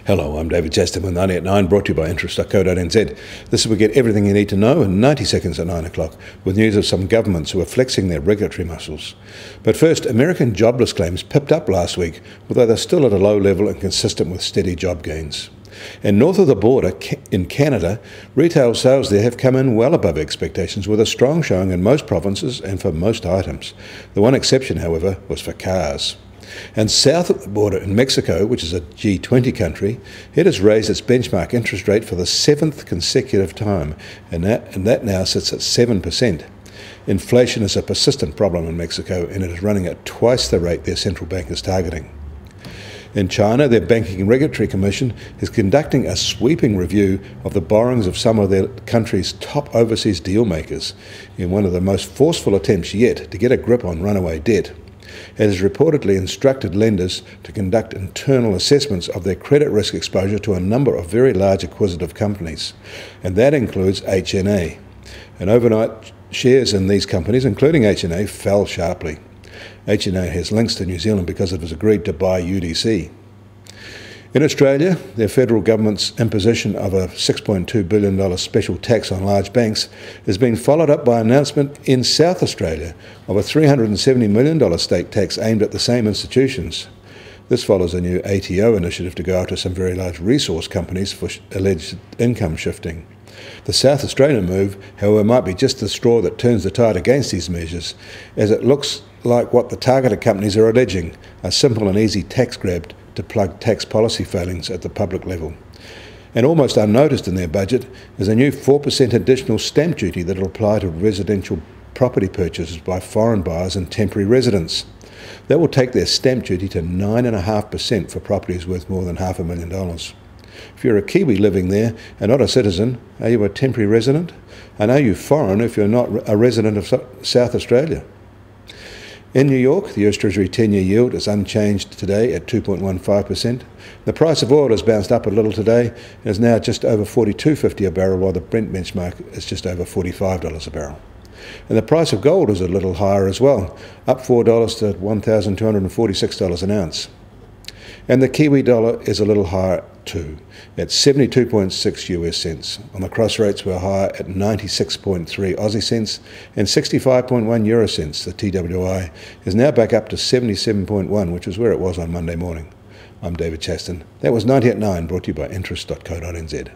Hello, I'm David Chaston with 90 at 9, brought to you by interest.co.nz. This is where we get everything you need to know in 90 seconds at 9 o'clock, with news of some governments who are flexing their regulatory muscles. But first, American jobless claims pipped up last week, although they're still at a low level and consistent with steady job gains. And north of the border, in Canada, retail sales there have come in well above expectations, with a strong showing in most provinces and for most items. The one exception, however, was for cars. And south of the border in Mexico, which is a G20 country, it has raised its benchmark interest rate for the 7th consecutive time, and that now sits at 7%. Inflation is a persistent problem in Mexico, and it is running at twice the rate their central bank is targeting. In China, their Banking and Regulatory Commission is conducting a sweeping review of the borrowings of some of their country's top overseas deal makers in one of the most forceful attempts yet to get a grip on runaway debt. It has reportedly instructed lenders to conduct internal assessments of their credit risk exposure to a number of very large acquisitive companies, and that includes HNA. And overnight, shares in these companies, including HNA, fell sharply. HNA has links to New Zealand because it has agreed to buy UDC. In Australia, the federal government's imposition of a $6.2 billion special tax on large banks has been followed up by an announcement in South Australia of a $370 million state tax aimed at the same institutions. This follows a new ATO initiative to go after some very large resource companies for alleged income shifting. The South Australian move, however, might be just the straw that turns the tide against these measures, as it looks like what the targeted companies are alleging, a simple and easy tax grab to plug tax policy failings at the public level. And almost unnoticed in their budget is a new 4% additional stamp duty that will apply to residential property purchases by foreign buyers and temporary residents. That will take their stamp duty to 9.5% for properties worth more than $500,000. If you're a Kiwi living there and not a citizen, are you a temporary resident? And are you foreign if you're not a resident of South Australia? In New York, the US Treasury 10-year yield is unchanged today at 2.15%. The price of oil has bounced up a little today and is now just over $42.50 a barrel, while the Brent benchmark is just over $45 a barrel. And the price of gold is a little higher as well, up $4 to $1,246 an ounce. And the Kiwi dollar is a little higher too, at 72.6 US cents. On the cross rates, we're higher at 96.3 Aussie cents and 65.1 euro cents. The TWI is now back up to 77.1, which is where it was on Monday morning. I'm David Chaston. That was 90 at 9, brought to you by interest.co.nz.